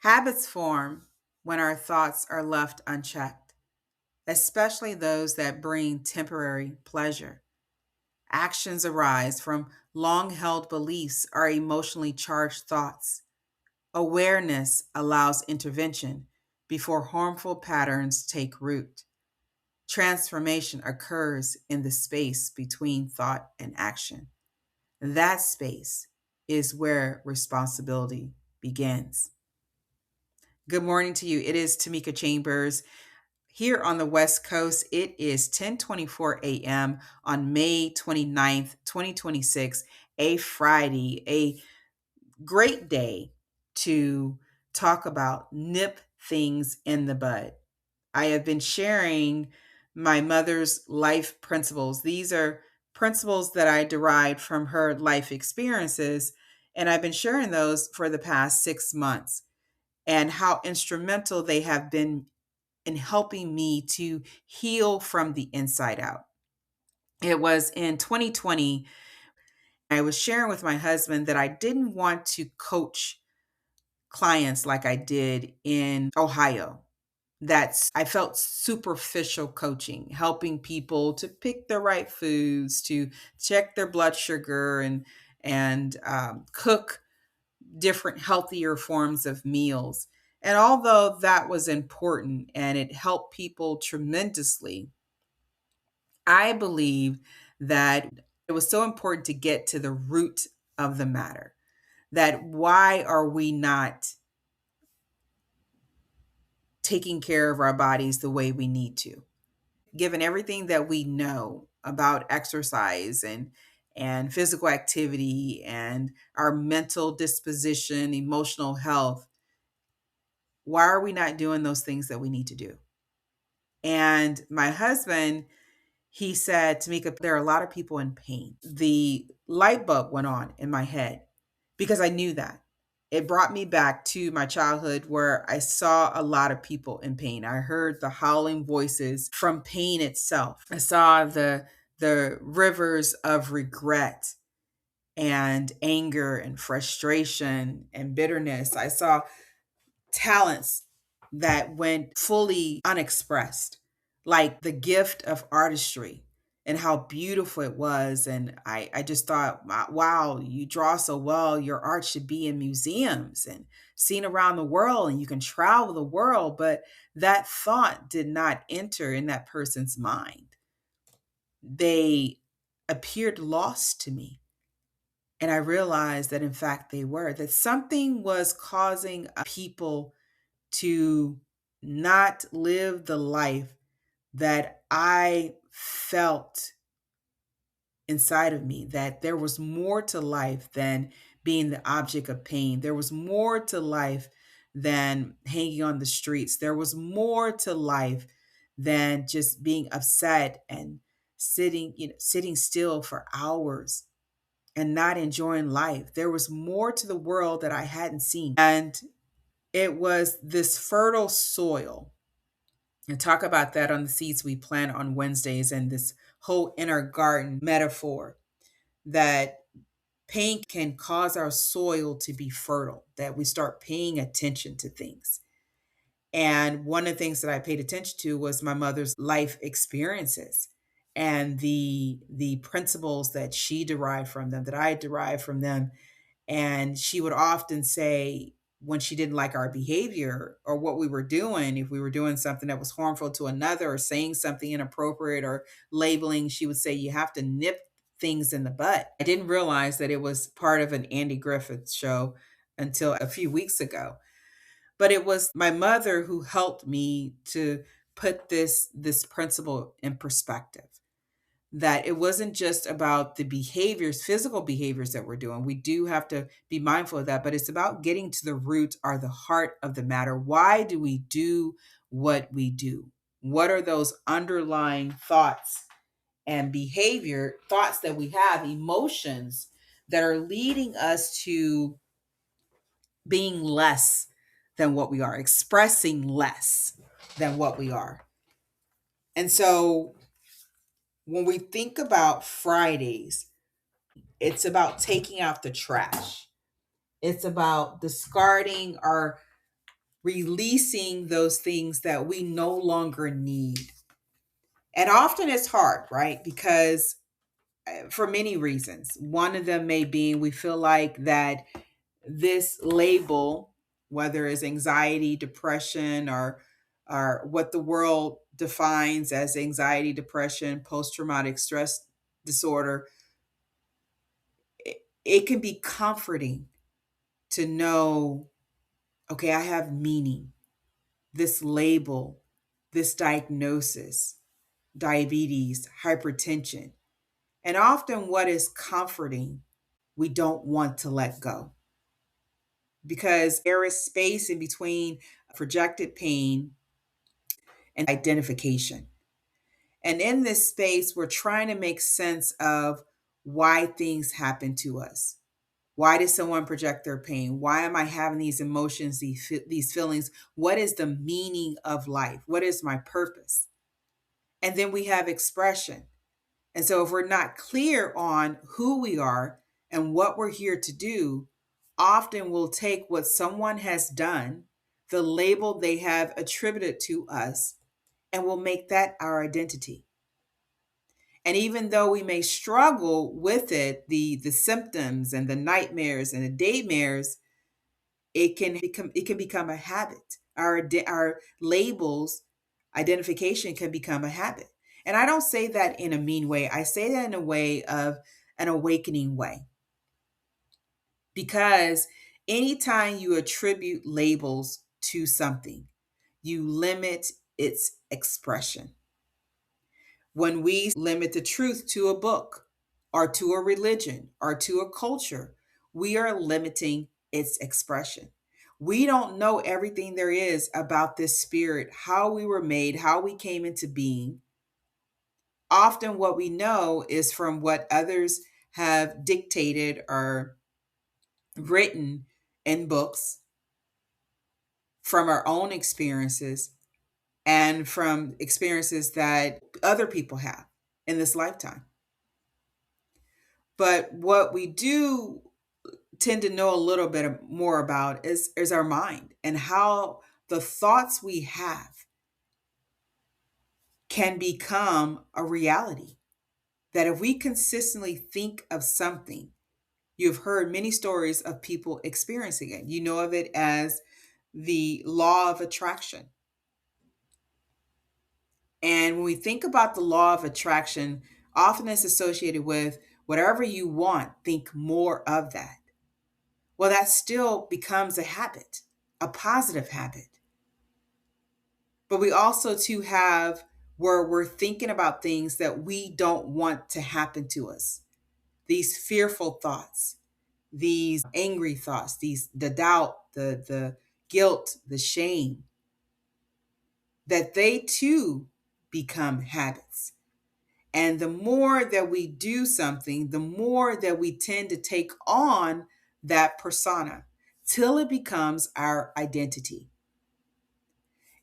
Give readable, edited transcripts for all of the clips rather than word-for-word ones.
Habits form when our thoughts are left unchecked, especially those that bring temporary pleasure. Actions arise from long held beliefs or emotionally charged thoughts. Awareness allows intervention before harmful patterns take root. Transformation occurs in the space between thought and action. That space is where responsibility begins. Good morning to you. It is Tamika Chambers. Here on the West Coast, it is 10:24 a.m. on May 29th, 2026, a Friday, a great day to talk about nip things in the bud. I have been sharing my mother's life principles. These are principles that I derived from her life experiences, and I've been sharing those for the past 6 months and how instrumental they have been in helping me to heal from the inside out. It was in 2020, I was sharing with my husband that I didn't want to coach clients like I did in Ohio. I felt superficial coaching, helping people to pick the right foods, to check their blood sugar, and cook different healthier forms of meals. And although that was important and it helped people tremendously, I believe that it was so important to get to the root of the matter. That why are we not taking care of our bodies the way we need to? Given everything that we know about exercise and physical activity and our mental disposition, emotional health, why are we not doing those things that we need to do? And my husband, he said, Tamika, there are a lot of people in pain. The light bulb went on in my head because I knew that. It brought me back to my childhood where I saw a lot of people in pain. I heard the howling voices from pain itself. I saw the rivers of regret and anger and frustration and bitterness. I saw talents that went fully unexpressed, like the gift of artistry and how beautiful it was. And I just thought, wow, you draw so well. Your art should be in museums and seen around the world, and you can travel the world. But that thought did not enter in that person's mind. They appeared lost to me. And I realized that, in fact, they were, that something was causing people to not live the life that I felt inside of me, that there was more to life than being the object of pain. There was more to life than hanging on the streets. There was more to life than just being upset and sitting still for hours and not enjoying life. There was more to the world that I hadn't seen. And it was this fertile soil, and talk about that on the seeds we plant on Wednesdays, and this whole inner garden metaphor, that pain can cause our soil to be fertile, that we start paying attention to things. And one of the things that I paid attention to was my mother's life experiences and the principles that she derived from them, that I derived from them. And she would often say, when she didn't like our behavior or what we were doing, if we were doing something that was harmful to another or saying something inappropriate or labeling, she would say, you have to nip things in the bud. I didn't realize that it was part of an Andy Griffith show until a few weeks ago. But it was my mother who helped me to put this principle in perspective, that it wasn't just about the behaviors, physical behaviors that we're doing. We do have to be mindful of that, but it's about getting to the root or the heart of the matter. Why do we do what we do? What are those underlying thoughts and behavior, thoughts that we have, emotions that are leading us to being less than what we are, expressing less than what we are? And so when we think about Fridays, it's about taking out the trash. It's about discarding our releasing those things that we no longer need. And often it's hard, right? Because for many reasons. One of them may be we feel like that this label, whether it's anxiety, depression, or what the world defines as anxiety, depression, post-traumatic stress disorder, it can be comforting to know, okay, I have meaning. This label, this diagnosis, diabetes, hypertension. And often what is comforting, we don't want to let go because there is space in between projected pain and identification. And in this space, we're trying to make sense of why things happen to us. Why does someone project their pain? Why am I having these emotions, these feelings? What is the meaning of life? What is my purpose? And then we have expression. And so, if we're not clear on who we are and what we're here to do, often we'll take what someone has done, the label they have attributed to us, and we'll make that our identity. And even though we may struggle with it, the symptoms and the nightmares and the daymares, it can become a habit. Our labels, identification can become a habit. And I don't say that in a mean way. I say that in a way of an awakening way. Because anytime you attribute labels to something, you limit its expression. When we limit the truth to a book or to a religion or to a culture, we are limiting its expression. We don't know everything there is about this spirit, how we were made, how we came into being. Often, what we know is from what others have dictated or written in books, from our own experiences, and from experiences that other people have in this lifetime. But what we do tend to know a little bit more about is our mind and how the thoughts we have can become a reality. That if we consistently think of something, you've heard many stories of people experiencing it. You know of it as the law of attraction. And when we think about the law of attraction, often it's associated with whatever you want, think more of that. Well, that still becomes a habit, a positive habit. But we also too have where we're thinking about things that we don't want to happen to us. These fearful thoughts, these angry thoughts, these the doubt, the guilt, the shame, that they too become habits. And the more that we do something, the more that we tend to take on that persona till it becomes our identity.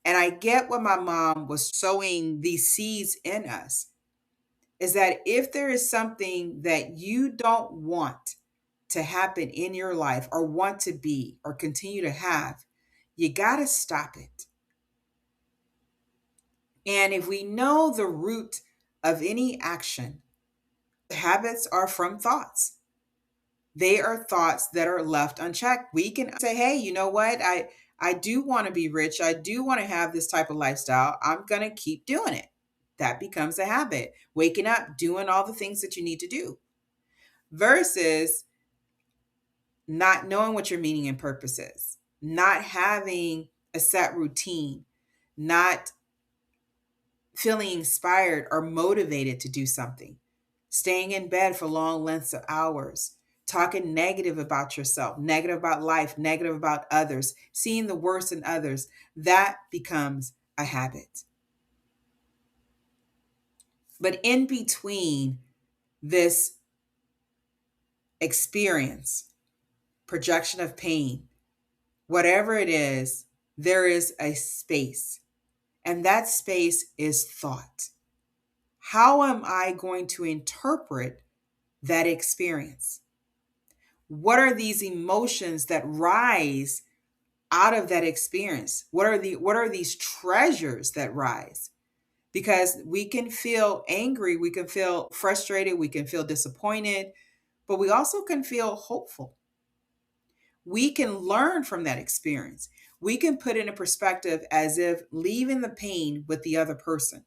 And I get what my mom was sowing these seeds in us is that if there is something that you don't want to happen in your life or want to be or continue to have, you got to stop it. And if we know the root of any action, habits are from thoughts. They are thoughts that are left unchecked. We can say, hey, you know what? I do want to be rich. I do want to have this type of lifestyle. I'm going to keep doing it. That becomes a habit. Waking up, doing all the things that you need to do versus not knowing what your meaning and purpose is, not having a set routine, not feeling inspired or motivated to do something, staying in bed for long lengths of hours, talking negative about yourself, negative about life, negative about others, seeing the worst in others, that becomes a habit. But in between this experience, projection of pain, whatever it is, there is a space. And that space is thought. How am I going to interpret that experience? What are these emotions that rise out of that experience? What are these treasures that rise? Because we can feel angry, we can feel frustrated, we can feel disappointed, but we also can feel hopeful. We can learn from that experience. We can put in a perspective as if leaving the pain with the other person.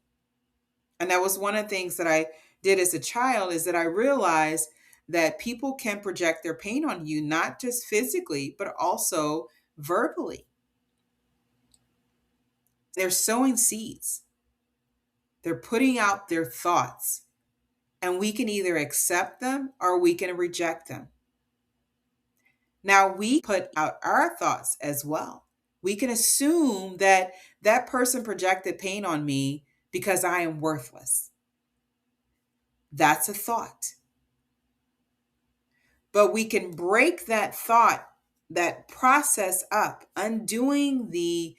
And that was one of the things that I did as a child, is that I realized that people can project their pain on you, not just physically, but also verbally. They're sowing seeds, they're putting out their thoughts, and we can either accept them or we can reject them. Now, we put out our thoughts as well. We can assume that that person projected pain on me because I am worthless. That's a thought. But we can break that thought, that process up, undoing the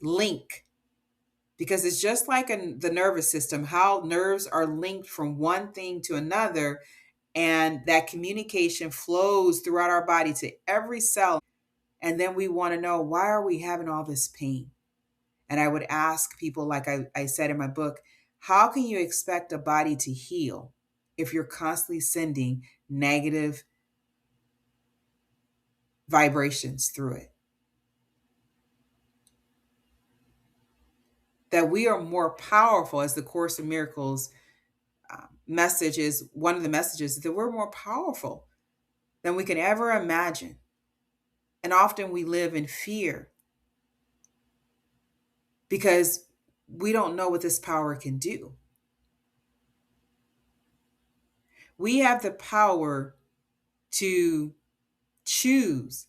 link, because it's just like in the nervous system, how nerves are linked from one thing to another, and that communication flows throughout our body to every cell. And then we want to know, why are we having all this pain? And I would ask people, like I said in my book, how can you expect a body to heal if you're constantly sending negative vibrations through it? That we are more powerful, as the Course in Miracles message is, one of the messages, that we're more powerful than we can ever imagine. And often we live in fear because we don't know what this power can do. We have the power to choose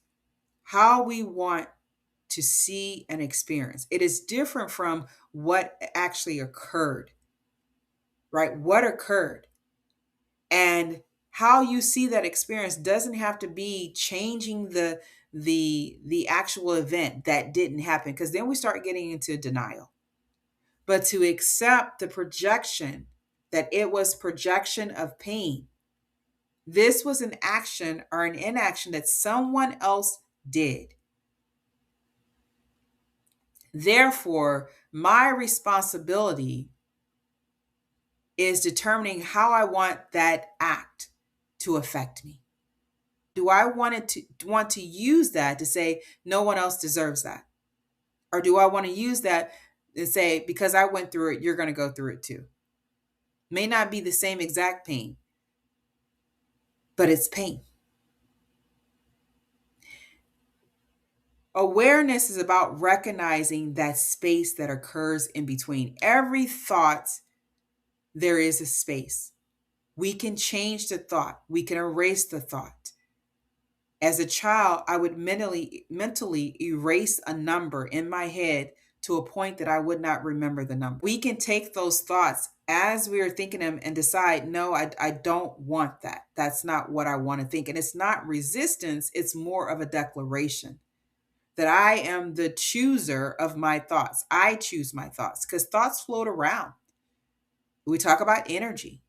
how we want to see and experience. It is different from what actually occurred, right? What occurred, and how you see that experience doesn't have to be changing the actual event that didn't happen, because then we start getting into denial. But to accept the projection, that it was projection of pain. This was an action or an inaction that someone else did. Therefore, my responsibility is determining how I want that act to affect me. Do I want to use that to say no one else deserves that? Or do I want to use that and say, because I went through it, you're going to go through it too? May not be the same exact pain, but it's pain. Awareness is about recognizing that space that occurs in between. Every thought, there is a space. We can change the thought. We can erase the thought. As a child, I would mentally erase a number in my head to a point that I would not remember the number. We can take those thoughts as we are thinking them and decide, no, I don't want that. That's not what I want to think. And it's not resistance, it's more of a declaration that I am the chooser of my thoughts. I choose my thoughts, because thoughts float around. We talk about energy.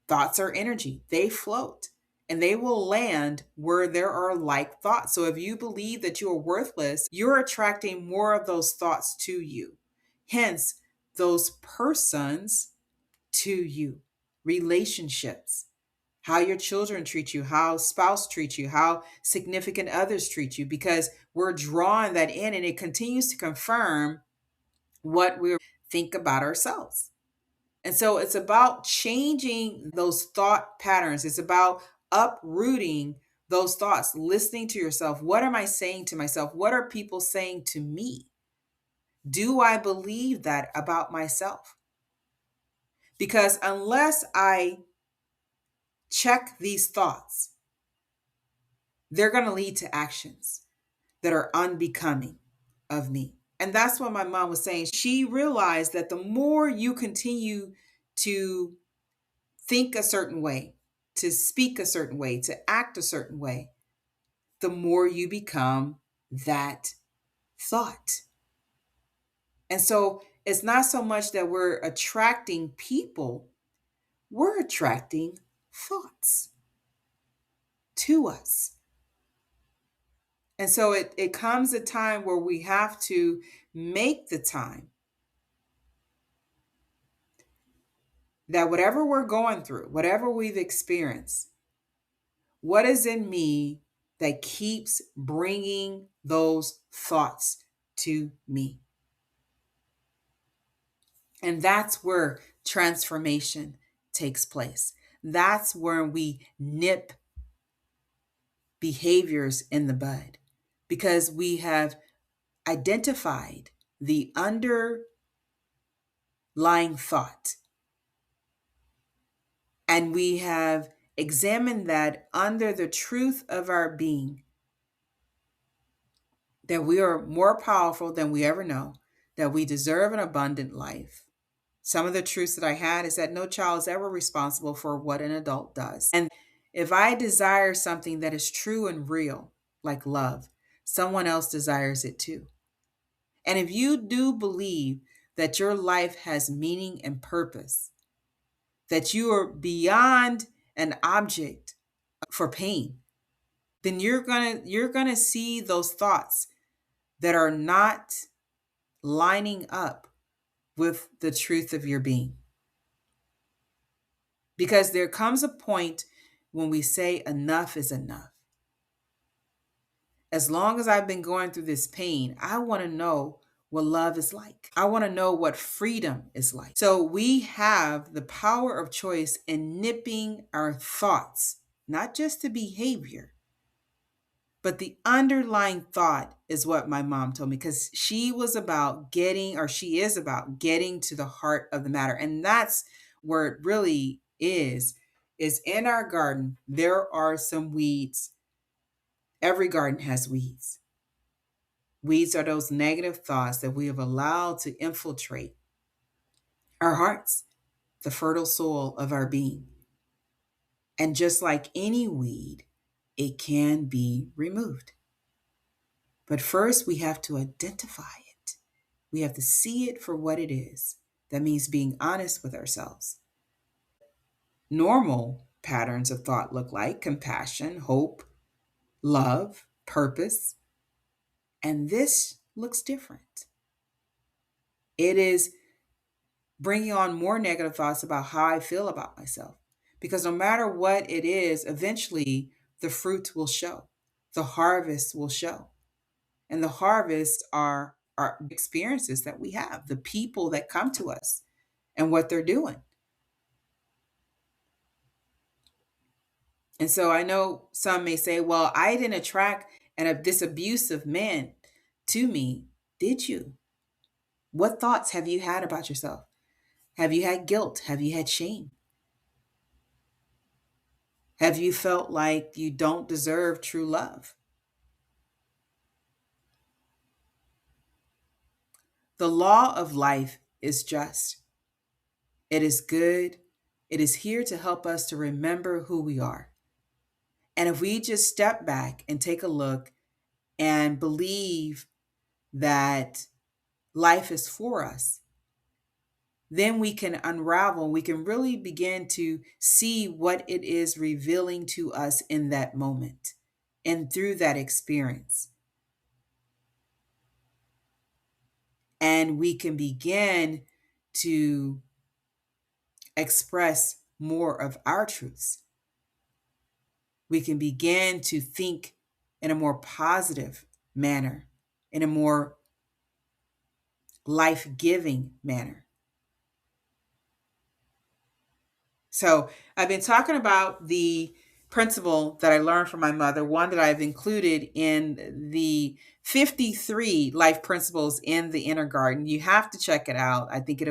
Thoughts are energy, they float, and they will land where there are like thoughts. So if you believe that you are worthless, you're attracting more of those thoughts to you. Hence, those persons to you. Relationships, how your children treat you, how spouse treats you, how significant others treat you, because we're drawing that in, and it continues to confirm what we think about ourselves. And so it's about changing those thought patterns. It's about uprooting those thoughts, listening to yourself. What am I saying to myself? What are people saying to me? Do I believe that about myself? Because unless I check these thoughts, they're going to lead to actions that are unbecoming of me. And that's what my mom was saying. She realized that the more you continue to think a certain way, to speak a certain way, to act a certain way, the more you become that thought. And so it's not so much that we're attracting people, we're attracting thoughts to us. And so it comes a time where we have to make the time that whatever we're going through, whatever we've experienced, what is in me that keeps bringing those thoughts to me? And that's where transformation takes place. That's where we nip behaviors in the bud because we have identified the underlying thought and we have examined that under the truth of our being, that we are more powerful than we ever know, that we deserve an abundant life. Some of the truths that I had is that no child is ever responsible for what an adult does. And if I desire something that is true and real, like love, someone else desires it too. And if you do believe that your life has meaning and purpose, that you are beyond an object for pain, then you're going to see those thoughts that are not lining up with the truth of your being. Because there comes a point when we say enough is enough. As long as I've been going through this pain, I want to know what love is like. I want to know what freedom is like. So we have the power of choice in nipping our thoughts, not just the behavior, but the underlying thought is what my mom told me, because she was about getting, or she is about getting to the heart of the matter. And that's where it really is in our garden. There are some weeds. Every garden has weeds. Weeds are those negative thoughts that we have allowed to infiltrate our hearts, the fertile soil of our being. And just like any weed, it can be removed. But first, we have to identify it. We have to see it for what it is. That means being honest with ourselves. Normal patterns of thought look like compassion, hope, love, purpose. And this looks different. It is bringing on more negative thoughts about how I feel about myself. Because no matter what it is, eventually the fruit will show, the harvest will show. And the harvest are our experiences that we have, the people that come to us and what they're doing. And so I know some may say, well, I didn't attract this abusive man to me. Did you? What thoughts have you had about yourself? Have you had guilt? Have you had shame? Have you felt like you don't deserve true love? The law of life is just. It is good. It is here to help us to remember who we are. And if we just step back and take a look and believe that life is for us, then we can unravel, we can really begin to see what it is revealing to us in that moment and through that experience. And we can begin to express more of our truths. We can begin to think in a more positive manner, in a more life-giving manner. So I've been talking about the principle that I learned from my mother, one that I've included in the 53 life principles in the inner garden. You have to check it out. I think I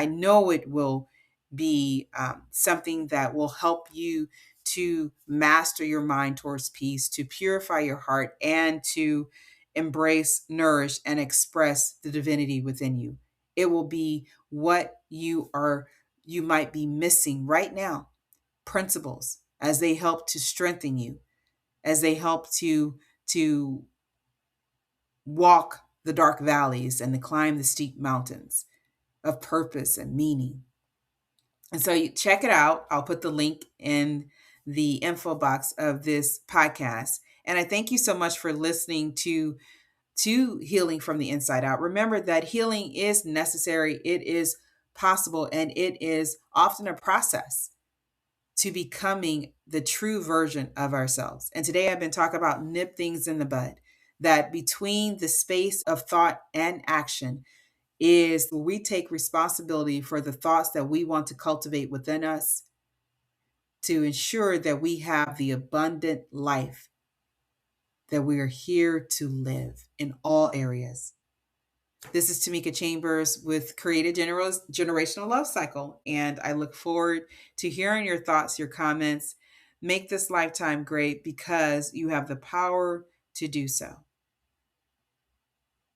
know it will be something that will help you to master your mind towards peace, to purify your heart, and to embrace, nourish, and express the divinity within you. It will be what you might be missing right now. Principles as they help to strengthen you, as they help to walk the dark valleys and to climb the steep mountains of purpose and meaning. And so you check it out. I'll put the link in the info box of this podcast. And I thank you so much for listening to healing from the inside out. Remember that healing is necessary, it is possible, and it is often a process to becoming the true version of ourselves. And today I've been talking about nip things in the bud, that between the space of thought and action is where we take responsibility for the thoughts that we want to cultivate within us to ensure that we have the abundant life that we are here to live in all areas. This is Tamika Chambers with Creative Generational Love Cycle, and I look forward to hearing your thoughts, your comments. Make this lifetime great because you have the power to do so.